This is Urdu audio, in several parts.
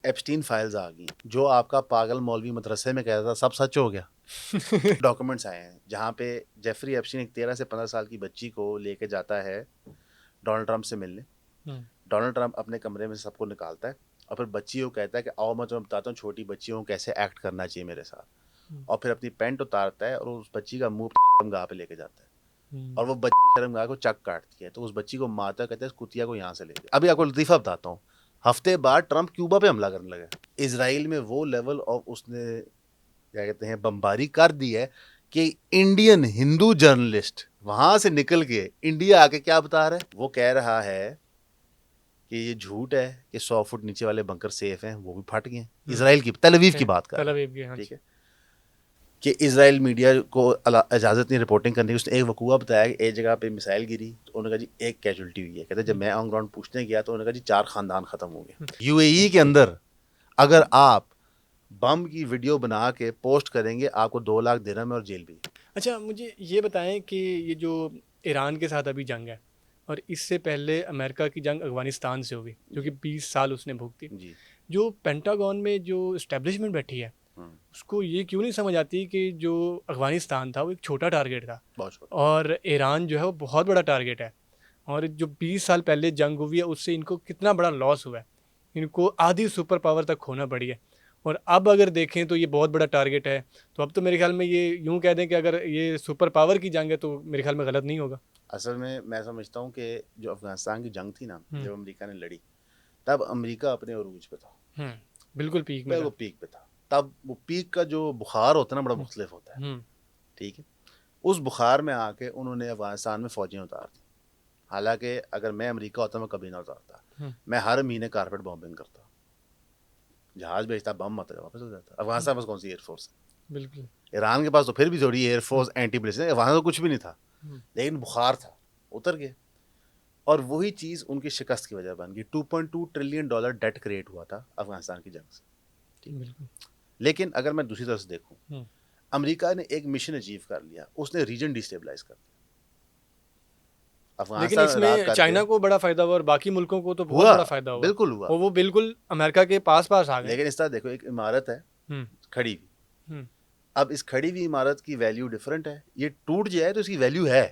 ایپسٹین فائلز آ گئی جو آپ کا پاگل مولوی مدرسے میں کہتا تھا سب سچ ہو گیا. ڈاکومنٹس آئے ہیں جہاں پہ جیفری ایپسٹین ایک 13 سے 15 سال کی بچی کو لے کے جاتا ہے ڈونلڈ ٹرمپ سے ملنے. ڈونلڈ ٹرمپ اپنے کمرے میں سب کو نکالتا ہے اور پھر بچی کو کہتا ہے کہ آؤ میں تمہیں بتاتا ہوں چھوٹی بچیوں کو کیسے ایکٹ کرنا چاہیے میرے ساتھ, اور پھر اپنی پینٹ اتارتا ہے اور اس بچی کا منہ شرمگاہ پہ لے کے جاتا ہے اور وہ بچی شرمگاہ کو چک کاٹتی ہے تو اس بچی کو مارتا ہے, کہتے ہیں اس کتیا کو یہاں سے لے جائے. ابھی آپ کو لطیفہ بتاتا ہوں, ہفتے بعد ٹرمپ کیوبا پہ حملہ کرنے لگا. اسرائیل میں وہ لیول آف اس نے کیا کہتے ہیں بمباری کر دی ہے کہ انڈین ہندو جرنلسٹ وہاں سے نکل کے انڈیا آ کے کیا بتا رہا ہے, وہ کہہ رہا ہے کہ یہ جھوٹ ہے کہ 100 فٹ نیچے والے بنکر سیف ہیں, وہ بھی پھٹ گئے ہیں. اسرائیل کی تل ابیب کی بات کر رہا ہے, ٹھیک ہے, کہ اسرائیل میڈیا کو اجازت نہیں رپورٹنگ کرنے کی. اس نے ایک وقوع بتایا کہ ایک جگہ پہ میسائل گری تو انہوں نے کہا جی ایک کیجولٹی ہوئی ہے. کہتے جب میں آن گراؤنڈ پوچھنے گیا تو انہوں نے کہا جی 4 خاندان ختم ہو گئے. یو اے ای کے اندر اگر آپ بم کی ویڈیو بنا کے پوسٹ کریں گے آپ کو 2 لاکھ درہم اور جیل بھی. اچھا مجھے یہ بتائیں کہ یہ جو ایران کے ساتھ ابھی جنگ ہے اور اس سے پہلے امریکہ کی جنگ افغانستان سے ہوئی جو کہ 20 سال اس نے بھوگتی, جی جو پینٹاگون میں جو اسٹیبلشمنٹ بیٹھی ہے اس کو یہ کیوں نہیں سمجھ آتی کہ جو افغانستان تھا وہ ایک چھوٹا ٹارگیٹ تھا اور ایران جو ہے وہ بہت بڑا ٹارگیٹ ہے, اور جو 20 سال پہلے جنگ ہوئی ہے اس سے ان کو کتنا بڑا لاس ہوا ہے, ان کو آدھی سپر پاور تک کھونا پڑی ہے, اور اب اگر دیکھیں تو یہ بہت بڑا ٹارگیٹ ہے. تو اب تو میرے خیال میں یہ یوں کہہ دیں کہ اگر یہ سپر پاور کی جنگ ہے تو میرے خیال میں غلط نہیں ہوگا. اصل میں سمجھتا ہوں کہ جو افغانستان کی جنگ تھی نا, جب امریکہ نے لڑی تب امریکہ اپنے عروج پہ تھا, بالکل پیک میں بالکل پیک پہ تھا. تب وہ پیک کا جو بخار ہوتا ہے نا بڑا مختلف ہوتا ہے, ٹھیک ہے. اس بخار میں آ کے انہوں نے افغانستان میں فوجیں اتار دی. حالانکہ اگر میں امریکہ ہوتا میں کبھی نہ اتارتا, میں ہر مہینے کارپیٹ بامبنگ کرتا, جہاز بھیجتا, بم مت واپس ہو جاتا. افغانستان میں کون سی ایئر فورس ہے؟ بالکل. ایران کے پاس تو پھر بھی تھوڑی ایئر فورس اینٹی بلسٹک, وہاں تو کچھ بھی نہیں تھا, لیکن بخار تھا, اتر گئے. اور وہی چیز ان کی شکست کی وجہ بن گئی. $2.2 ٹریلین ڈیٹ کریٹ ہوا تھا افغانستان کی جنگ سے. لیکن اگر میں دوسری طرف سے دیکھوں, امریکہ نے ایک مشن اچیو کر لیا, اس نے ریجن ڈیسٹیبلائز کر دیا. لیکن اس میں چائنا کو بڑا فائدہ ہوا اور باقی ملکوں کو تو بہت بڑا فائدہ ہوا, بالکل ہوا, اور وہ بالکل امریکہ کے پاس آ گئے. لیکن اس طرح دیکھو ایک عمارت ہے کھڑی ہوئی, اب اس کھڑی ہوئی عمارت کی ویلیو ڈفرینٹ ہے, یہ ٹوٹ جائے تو اس کی ویلیو ہے,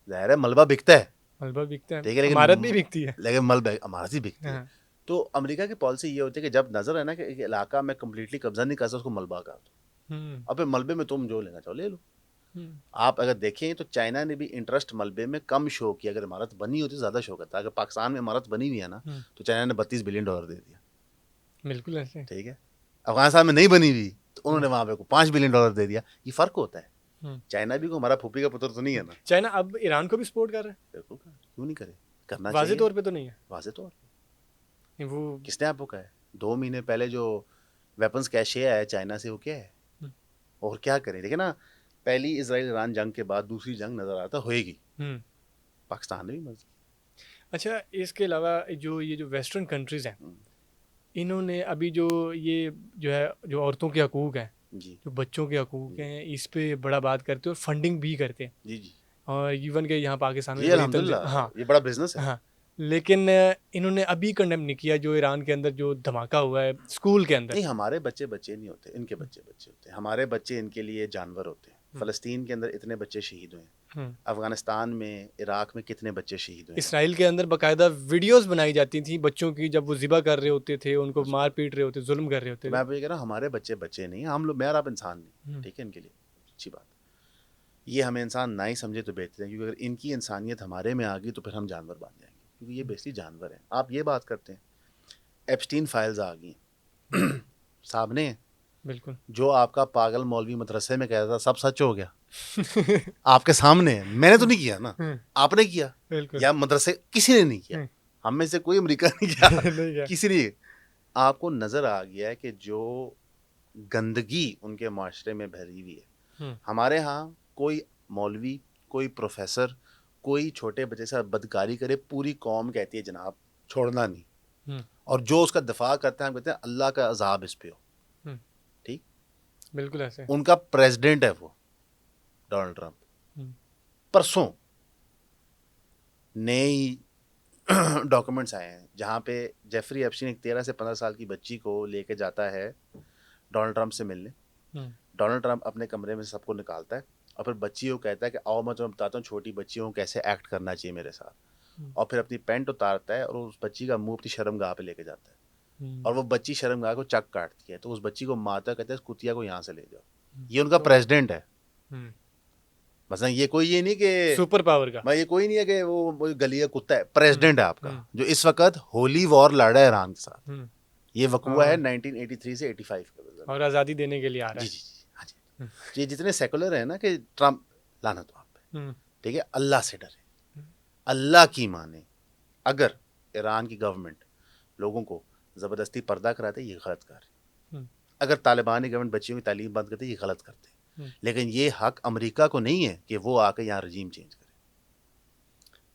ظاہر ہے ملبہ بکتا ہے, ملبہ بکتا ہے, ٹھیک ہے, لیکن عمارت بھی بکتی ہے, لیکن ملبہ عمارت بھی بکتی ہے. تو امریکہ کی پالیسی یہ ہوتی ہے کہ جب نظر ہے نا کہ ایک علاقہ میں کمپلیٹلی قبضہ نہیں کر سکتا, اس کو ملبہ کر دو, اور پھر ملبے میں تم جو لینا چاہو لے لو. آپ اگر دیکھیں تو چائنا نے بھی انٹرسٹ ملبے میں کم شو کیا, اگر عمارت بنی ہوتی زیادہ شو کرتا. اگر پاکستان میں عمارت بنی ہوئی ہے نا تو چائنا نے $32 بلین دے دیا, بالکل ایسے, ٹھیک ہے. افغانستان میں نہیں بنی ہوئی تو انہوں نے وہاں پہ $5 بلین دے دیا. یہ فرق ہوتا ہے. چائنا بھی کو ہمارا پھوپھی کا پتر تو نہیں ہے نا. چائنا اب ایران کو بھی سپورٹ کر رہا ہے, بالکل, کیوں نہیں کرے, کرنا واضح چاہیے. طور پہ تو نہیں ہے, واضح طور پہ وہ کس نے آپ کو کہا ہے 2 مہینے پہلے جو ویپنز کیشے آیا ہے چائنا سے, وہ کیا ہے اور کیا کریں. دیکھیں نا, پہلی اسرائیل ایران جنگ کے بعد دوسری جنگ نظر آتا ہوئے گی, پاکستان نے بھی مرضی. اچھا اس کے علاوہ یہ جو ویسٹرن کنٹریز ہیں, انہوں نے ابھی یہ جو ہے جو عورتوں کے حقوق ہیں, جو بچوں کے حقوق ہیں, اس پہ بڑا بات کرتے ہیں اور فنڈنگ بھی کرتے ہیں. جی جی, اور ایون کہ یہاں پاکستان میں الحمدللہ یہ بڑا بزنس ہے. لیکن انہوں نے ابھی کنڈیم نہیں کیا جو ایران کے اندر جو دھماکہ ہوا ہے اسکول کے اندر. نہیں, ہمارے بچے نہیں ہوتے, ان کے بچے ہوتے ہیں. ہمارے بچے ان کے لیے جانور ہوتے ہیں. فلسطین کے اندر اتنے بچے شہید ہوئے ہیں, افغانستان میں, عراق میں کتنے بچے شہید ہوئے ہیں. اسرائیل کے اندر باقاعدہ ویڈیوز بنائی جاتی تھیں بچوں کی, جب وہ ذبح کر رہے ہوتے تھے, ان کو مار پیٹ رہے ہوتے, ظلم کر رہے ہوتے. میں آپ یہ کہہ رہا ہوں, ہمارے بچے نہیں, ہم لوگ, میں اور آپ انسان نہیں, ٹھیک ہے, ان کے لیے اچھی بات. یہ ہمیں انسان نہ ہی سمجھے تو بہتر ہے, کیونکہ اگر ان کی انسانیت ہمارے میں آ گئی تو پھر ہم جانور بن جائیں گے, کیونکہ یہ بیسکلی جانور ہیں. آپ یہ بات کرتے ہیں ایپسٹین فائلز آ گئی سامنے, بالکل, جو آپ کا پاگل مولوی مدرسے میں کہتا تھا سب سچ ہو گیا آپ کے سامنے. میں نے تو نہیں کیا نا, آپ نے کیا, یا مدرسے کسی نے نہیں کیا, ہم میں سے کوئی امریکہ نہیں کیا, کسی نے. آپ کو نظر آ گیا ہے کہ جو گندگی ان کے معاشرے میں بھری ہوئی ہے. ہمارے ہاں کوئی مولوی, کوئی پروفیسر, کوئی چھوٹے بچے سے بدکاری کرے, پوری قوم کہتی ہے جناب چھوڑنا نہیں, اور جو اس کا دفاع کرتا ہے ہم کہتے ہیں اللہ کا عذاب اس پہ ہو. ٹھیک, بالکل ایسے. ان کا پریزیڈنٹ ہے وہ ڈونلڈ ٹرمپ. پرسوں نئی ڈاکومنٹس آئے ہیں جہاں پہ جیفری ایپسٹین ایک 13 سے 15 سال کی بچی کو لے کے جاتا ہے ڈونلڈ ٹرمپ سے ملنے. ڈونلڈ ٹرمپ اپنے کمرے میں سب کو نکالتا ہے اور پھر بچی کو کہتا ہے کہ آؤ میں تمہیں بتاتا ہوں چھوٹی بچیوں کو کیسے ایکٹ کرنا چاہیے میرے ساتھ, اور پھر اپنی پینٹ اتارتا ہے اور اس بچی کا منہ اپنی شرم گاہ پہ لے کے جاتا ہے, اور وہ بچی شرم گاہ کو چک کاٹتی ہے, تو اس بچی کو مارتا ہے, کہتا ہے اس کتیا کو یہاں سے لے جاؤ. یہ ان کا پریزیڈنٹ ہے. مثلا یہ کوئی یہ نہیں کہ سپر پاور کا, یہ کوئی نہیں ہے کہ وہ گلی کا کتا ہے, پریزیڈنٹ ہے آپ کا جو اس وقت ہولی وار لڑ رہا ہے ایران کے ساتھ. یہ وقوع ہے 1983 سے 85 کا, اور آزادی دینے کے لیے آ رہا ہے. جی ہاں جی. یہ جتنے سیکولر ہیں نا کہ ٹرمپ لعنت ہو آپ پہ, ٹھیک ہے, اللہ سے ڈرے, اللہ کی مانے. اگر ایران کی گورنمنٹ لوگوں کو زبردستی پردہ کراتے یہ غلط کر رہے, اگر طالبان کی گورنمنٹ بچیوں کی تعلیم بند کرتے یہ غلط کرتے, لیکن یہ حق امریکہ کو نہیں ہے کہ وہ آ کے یہاں رجیم چینج کرے.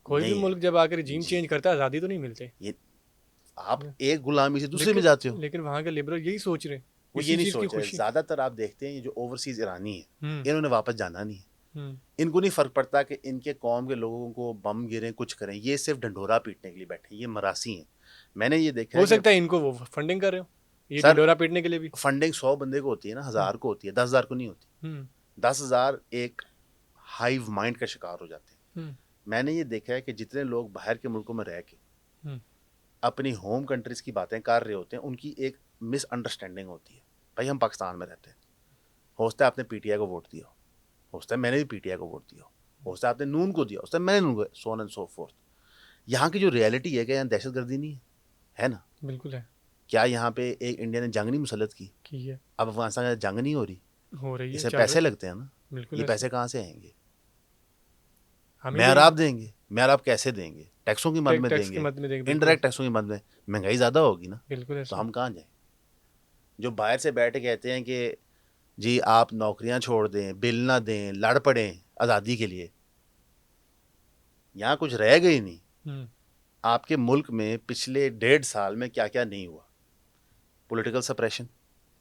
کوئی بھی ملک جب آ کے رجیم چینج کرتا ہے آزادی تو نہیں ملتے. یہ آپ ایک غلامی سے دوسرے میں جاتے ہو. لیکن وہاں کے لبرل یہی سوچ رہے ہیں, وہ یہ نہیں سوچ رہے. زیادہ تر آپ دیکھتے ہیں یہ جو اوورسیز ایرانی ہیں انہوں نے واپس جانا نہیں ہے. ان کو نہیں فرق پڑتا کہ ان کے قوم کے لوگوں کو بم گریں کچھ کریں, یہ صرف ڈنڈورا پیٹنے کے لیے بیٹھے ہیں, یہ مراسی ہیں. میں نے یہ دیکھا ہو سکتا ہے ان کو وہ فنڈنگ کر رہے ہو یہ ڈنڈورا پیٹنے کے لیے بھی. فنڈنگ 100 بندے کو ہوتی ہے نا, 1000 کو ہوتی ہے, 10,000 کو نہیں ہوتی. 10,000 ایک ہائیو مائنڈ کا شکار ہو جاتے ہیں. میں نے یہ دیکھا ہے کہ جتنے لوگ باہر کے ملکوں میں رہ کے اپنی ہوم کنٹریز کی باتیں کر رہے ہوتے ہیں, ان کی ایک مس انڈرسٹینڈنگ ہوتی ہے. بھائی ہم پاکستان میں رہتے ہیں, ہو سکتا ہے آپ نے پی ٹی آئی کو ووٹ دیا ہو سکتا ہے میں نے بھی پی ٹی آئی کو ووٹ دیا ہو سکتا ہے آپ نے نون کو دیا ہو سکتا ہے میں نے نون کو, سو آن اینڈ سو فورتھ. یہاں کی جو ریئلٹی ہے کہ یہاں دہشت گردی نہیں ہے نا. بالکل ہے. کیا یہاں پہ ایک انڈیا نے جنگ نہیں مسلط کی ہے؟ اب افغانستان میں جنگ نہیں ہو رہی ہے, اس میں پیسے لگتے ہیں نا. بالکل. یہ پیسے کہاں سے آئیں گے؟ معیار آپ دیں گے, معیار آپ کیسے دیں گے؟ ٹیکسوں کی مد میں دیں گے, انڈائریکٹ ٹیکسوں کی مد میں. مہنگائی زیادہ ہوگی نا, بالکل. تو ہم کہاں جائیں؟ جو باہر سے بیٹھے کہتے ہیں کہ جی آپ نوکریاں چھوڑ دیں, بل نہ دیں, لڑ پڑیں آزادی کے لیے, یہاں کچھ رہ گئی نہیں. آپ کے ملک میں پچھلے 1.5 سال میں کیا کیا نہیں ہوا. پولیٹیکل سپریشن,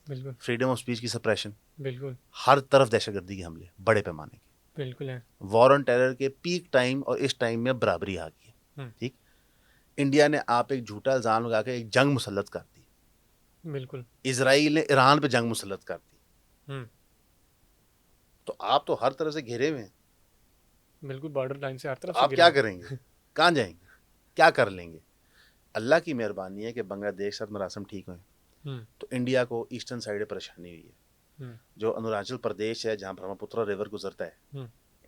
بالکل, فریڈم آف اسپیچ کی سپریشن, بالکل, ہر طرف دہشت گردی کے حملے بڑے پیمانے کے, بالکل ہے. وار آن ٹیرر کے پیک ٹائم اور اس ٹائم میں برابری آ گئی ہے. ٹھیک, انڈیا نے آپ ایک جھوٹا الزام لگا کے ایک جنگ مسلط کر دی. بالکل. اسرائیل نے ایران پہ جنگ مسلط کر دی. تو آپ تو ہر طرف سے گھیرے ہوئے ہیں. بالکل, بارڈر لائن سے ہر طرف. آپ کیا کریں گے؟ کہاں جائیں گے؟ کیا کر لیں گے؟ اللہ کی مہربانی ہے کہ بنگلہ دیش ساتھ مراسم ٹھیک ہوئے, تو انڈیا کو ایسٹرن سائڈ پریشانی ہوئی ہے. جو اروناچل پردیش ہے جہاں برہم پترا ریور گزرتا ہے,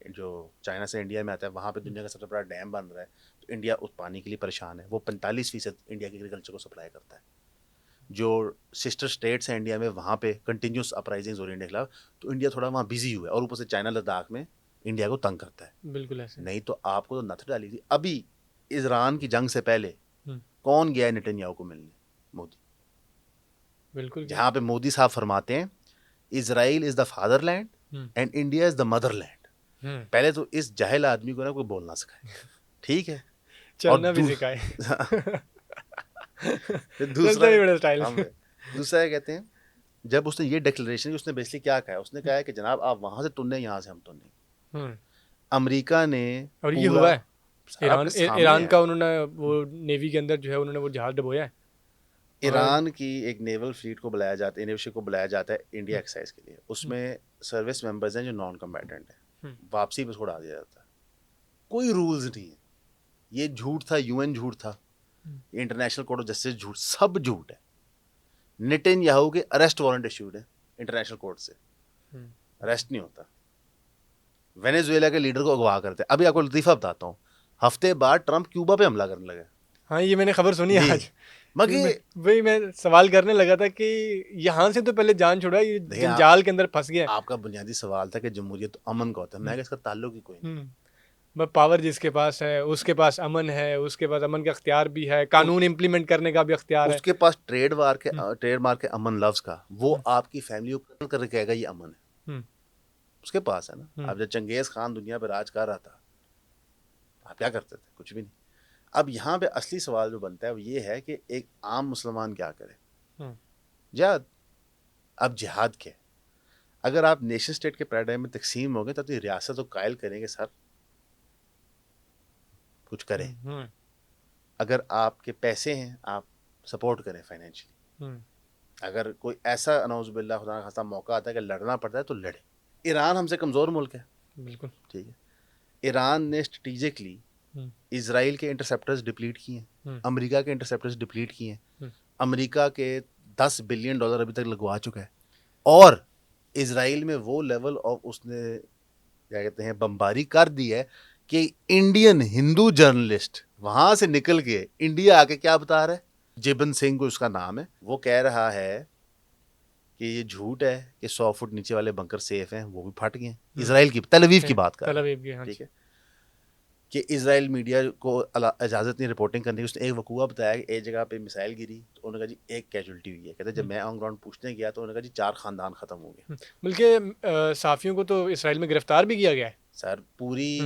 جو چائنا سے انڈیا میں آتا ہے, وہاں پہ دنیا کا سب سے بڑا ڈیم بن رہا ہے, تو انڈیا اس پانی کے لیے پریشان ہے. وہ 45% انڈیا کے ایگریکلچر کو سپلائی کرتا ہے. جو سسٹر اسٹیٹس ہیں انڈیا میں, وہاں پہ کنٹینیوس اپرائزنگز ہو رہی ہیں انڈیا کے خلاف, تو انڈیا تھوڑا وہاں بزی ہوا ہے, اور اوپر سے چائنا لداخ میں انڈیا کو تنگ کرتا ہے. بالکل ایسے. نہیں تو آپ کو تو نتھ ڈالی تھی. ابھی ایران کی جنگ سے پہلے کون گیا ہے نیتنیاہو کو ملنے؟ مودی. بالکل, جہاں پہ مودی صاحب فرماتے ہیں Israel is the fatherland and India is the motherland. پہلے تو اس جاہل آدمی کو نا کوئی بولنا سکھائے, ٹھیک ہے, چلنا بھی سکھائے. دوسرا کہتے ہیں, جب اس نے یہ ڈکلریشن کی, اس نے بیسکلی کیا کہا ہے, اس نے کہا ہے کہ جناب آپ وہاں سے تننے, یہاں سے ہم تننے. امریکہ نے, اور یہ ہوا ہے ایران کا, انہوں نے وہ نیوی کے اندر جو ہے انہوں نے وہ جہاز ڈبویا ہے. ایران کی ایک نیول فلیٹ کو بلایا جاتا ہے, نیول شپ کو بلایا جاتا ہے انڈیا ایکسرسائز کے لیے. اس میں سروس ممبرز ہیں جو نان کمبیٹنٹ ہیں, واپسی پہ چھوڑا دیا جاتا ہے. کوئی رولز نہیں ہے. یہ جھوٹ تھا, یو این جھوٹ تھا, انٹرنیشنل کورٹ آف جسٹس جھوٹ, سب جھوٹ ہے. نیتنیاہو کے اریسٹ وارنٹ ایشوڈ ہے انٹرنیشنل کورٹ سے, اریسٹ نہیں ہوتا. وینیزویلا کے لیڈر کو اغوا کرتے ہیں. ابھی آپ کو لطیفہ بتاتا ہوں, ہفتے بعد ٹرمپ کیوبا پہ حملہ کرنے لگا. ہاں, یہ میں نے خبر سنی آج. مگر وہی میں سوال کرنے لگا تھا کہ یہاں سے تو پہلے جان چھوڑا, یہ جنجال کے اندر پھنس گیا. آپ کا بنیادی سوال تھا کہ جمہوریت امن کا ہوتا ہے. میں کہ اس کا تعلق ہی کوئی نہیں. پاور جس کے پاس ہے اس کے پاس امن ہے, اس کے پاس امن کا اختیار بھی ہے, قانون امپلیمنٹ کرنے کا بھی اختیار ہے. اس کے پاس ٹریڈ مارک کے امن لفظ کا, وہ آپ کی فیملی کو قتل کر کے کہے گا یہ امن ہے. اس کے پاس ہے نا. اب جب چنگیز خان دنیا پہ راج کر رہا تھا, آپ کیا کرتے تھے؟ کچھ بھی نہیں. اب یہاں پہ اصلی سوال جو بنتا ہے وہ یہ ہے کہ ایک عام مسلمان کیا کرے؟ جہاد. اب جہاد کیا؟ اگر آپ نیشن اسٹیٹ کے پیراڈائم میں تقسیم ہو گئے تو ریاست کو قائل کریں گے سر کچھ کریں. اگر آپ کے پیسے ہیں آپ سپورٹ کریں فائنینشلی. اگر کوئی ایسا نعوذ باللہ خدا نخواستہ موقع آتا ہے کہ لڑنا پڑتا ہے تو لڑے. ایران ہم سے کمزور ملک ہے. بالکل ٹھیک ہے. ایران نے اسٹریٹجکلی اسرائیل کے انٹرسیپٹرز ڈپلیٹ کیے ہیں, امریکہ کے انٹرسیپٹرز ڈپلیٹ کیے ہیں, امریکہ کے $10 بلین ابھی تک لگوا چکا ہے, اور اسرائیل میں وہ لیول آف اس نے کیا کہتے ہیں بمباری کر دی ہے کہ انڈین ہندو جرنلسٹ وہاں سے نکل کے انڈیا آ کے کیا بتا رہا ہے, جبن سنگھ کو اس کا نام ہے, وہ کہہ رہا ہے کہ یہ جھوٹ ہے کہ 100 فٹ نیچے والے بنکر سیف ہیں, وہ بھی پھٹ گئے ہیں. اسرائیل کی تل ابیب کی بات کر رہا ہے, ٹھیک ہے, کہ اسرائیل میڈیا کو اجازت نہیں رپورٹنگ کرنے کی. اس نے ایک وقوع بتایا کہ ایک جگہ پہ میسائل گری تو انہوں نے کہا جی ایک کیجولٹی ہوئی ہے. کہتے ہیں جب میں آن گراؤنڈ پوچھنے گیا تو انہوں نے کہا جی 4 خاندان ختم ہو گئے. بلکہ صحافیوں کو تو اسرائیل میں گرفتار بھی کیا گیا ہے سر. پوری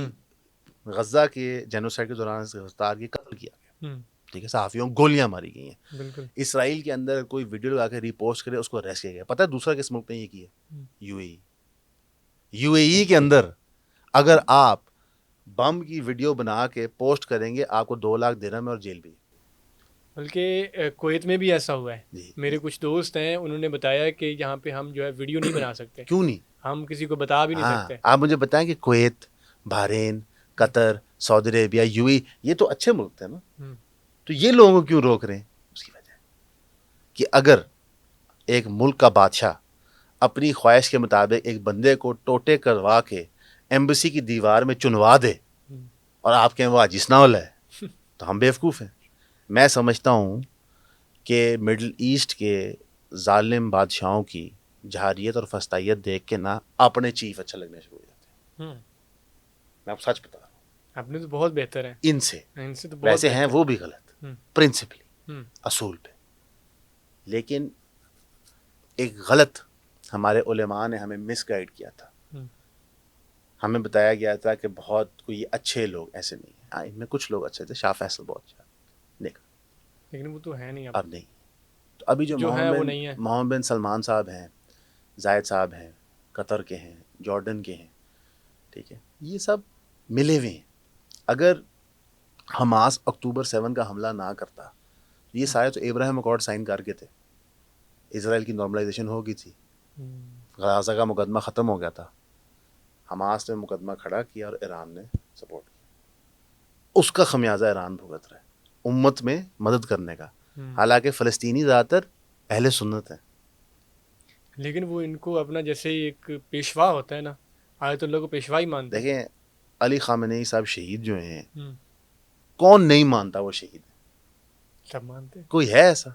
غزہ کے جینوسائیڈ کے دوران گرفتار کیا, قتل کیا گیا, ٹھیک ہے, صحافیوں گولیاں ماری گئی ہیں. بالکل. اسرائیل کے اندر کوئی ویڈیو لگا کے ریپوسٹ کرے اس کو اریسٹ کیا گیا. پتہ ہے دوسرا کس ملک نے یہ کیا؟ یو اے ای کے اندر اگر آپ بم کی ویڈیو بنا کے پوسٹ کریں گے آپ کو 2 لاکھ درہم اور جیل بھی. بلکہ کویت میں بھی ایسا ہوا ہے. میرے کچھ دوست ہیں, انہوں نے بتایا کہ یہاں پہ ہم جو ہے ویڈیو نہیں بنا سکتے. کیوں نہیں؟ ہم کسی کو بتا بھی نہیں سکتے. آپ مجھے بتائیں کہ کویت, بحرین, قطر, سعودی عربیہ, یو اے, یہ تو اچھے ملک تھے نا, تو یہ لوگوں کو کیوں روک رہے ہیں؟ اس کی وجہ کہ اگر ایک ملک کا بادشاہ اپنی خواہش کے مطابق ایک بندے کو ٹوٹے کروا کے ایمبیسی کی دیوار میں چنوا دے اور آپ کہیں وہ عاجزانہ ہے تو ہم بیوقوف ہیں. میں سمجھتا ہوں کہ مڈل ایسٹ کے ظالم بادشاہوں کی جہاریت اور فسطائیت دیکھ کے نا اپنے چیف اچھا لگنے شروع ہو جاتے ہیں. میں آپ سچ بتا رہا ہوں. آپ نے تو بہت بہتر ہے ان سے تو ویسے ہیں وہ بھی غلط پرنسپلی اصول پہ, لیکن ایک غلط ہمارے علماء نے ہمیں مس گائیڈ کیا تھا. ہمیں بتایا گیا تھا کہ بہت کوئی اچھے لوگ ایسے نہیں ہیں. ہاں ان میں کچھ لوگ اچھے تھے, شاہ فیصل بہت اچھا دیکھا, لیکن وہ تو ہے نہیں اب نہیں. تو ابھی جو محمد بن سلمان صاحب ہیں, زائد صاحب ہیں, قطر کے ہیں, جارڈن کے ہیں, ٹھیک ہے, یہ سب ملے ہوئے ہیں. اگر حماس اکتوبر 7 کا حملہ نہ کرتا, یہ سارے تو ابراہیم اکارڈ سائن کر کے تھے, اسرائیل کی نارملائزیشن ہو گئی تھی, غزہ کا مقدمہ ختم ہو گیا تھا. حماس نے مقدمہ کھڑا کیا اور ایران نے سپورٹ کیا. اس کا خمیازہ ایران بھگت رہا ہے امت میں مدد کرنے کا, حالانکہ فلسطینی زیادہ تر اہل سنت ہیں. لیکن وہ ان کو اپنا جیسے ایک پیشوا ہوتا ہے نا, آیت اللہ کو پیشوا ہی مانتے ہیں. دیکھیں علی خامنئی صاحب شہید جو ہیں, کون نہیں مانتا وہ شہید ہے؟ سب مانتے. کوئی ہے ایسا؟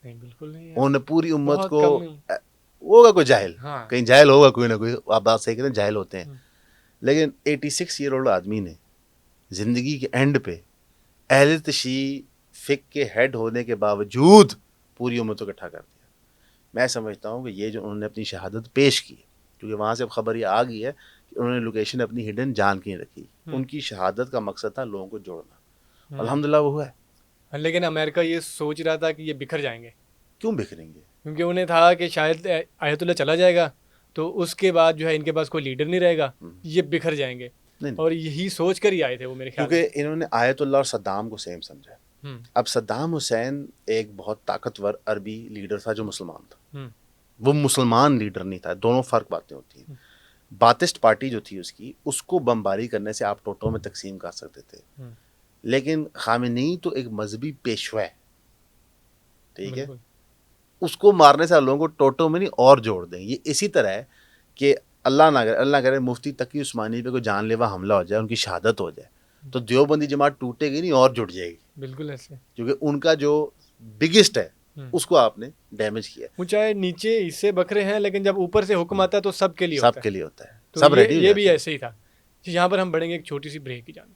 نہیں, بالکل نہیں. انہوں نے پوری امت کو, ہوگا کوئی جاہل, کہیں جاہل ہوگا کوئی نہ کوئی, آپ بات صحیح کریں, جاہل ہوتے ہیں, لیکن 86 ایئر اولڈ آدمی نے زندگی کے اینڈ پہ اہل تشیع فقہ کے ہیڈ ہونے کے باوجود پوری امت کو اکٹھا کر دیا. میں سمجھتا ہوں کہ یہ جو انہوں نے اپنی شہادت پیش کی, کیونکہ وہاں سے اب خبر یہ آ گئی ہے کہ انہوں نے لوکیشن اپنی ہڈن جان کے رکھی, ان کی شہادت کا مقصد تھا لوگوں کو جوڑنا, الحمدللہ وہ ہوا ہے. لیکن امریکہ یہ سوچ رہا تھا کہ یہ بکھر جائیں گے. کیوں بکھریں گے؟ کیونکہ انہیں تھا کہ شاید آیت اللہ چلا جائے گا تو اس کے بعد جو ہے ان کے پاس کوئی لیڈر نہیں رہے گا, یہ بکھر جائیں گے. اور یہی سوچ کر ہی آئے تھے وہ میرے خیال, کیونکہ انہوں نے آیت اللہ اور صدام کو سیم سمجھا. اب صدام حسین ایک بہت طاقتور عربی لیڈر تھا جو مسلمان تھا, وہ مسلمان لیڈر نہیں تھا, دونوں فرق باتیں ہوتی ہیں. باتسٹ پارٹی جو تھی اس کو بمباری کرنے سے آپ ٹوٹوں میں تقسیم کر سکتے تھے, لیکن خامنئی تو ایک مذہبی پیشوا ہے, ٹھیک ہے, اس کو مارنے سے لوگوں کو ٹوٹوں میں نہیں اور جوڑ دیں. یہ اسی طرح ہے کہ اللہ کرے مفتی تقی عثمانی پہ کوئی جان لیوا حملہ ہو جائے, ان کی شہادت ہو جائے, تو دیوبندی جماعت ٹوٹے گی نہیں اور جڑ جائے گی. بالکل ایسے, کیونکہ ان کا جو بگسٹ ہے اس کو آپ نے ڈیمیج کیا. وہ چاہے نیچے حصے بکھرے ہیں, لیکن جب اوپر سے حکم آتا ہے تو سب کے لیے ہوتا ہے, تو سب ریڈی. یہ بھی ایسے ہی تھا. یہاں پر ہم بڑھیں گے ایک چھوٹی سی بریک کی جانب.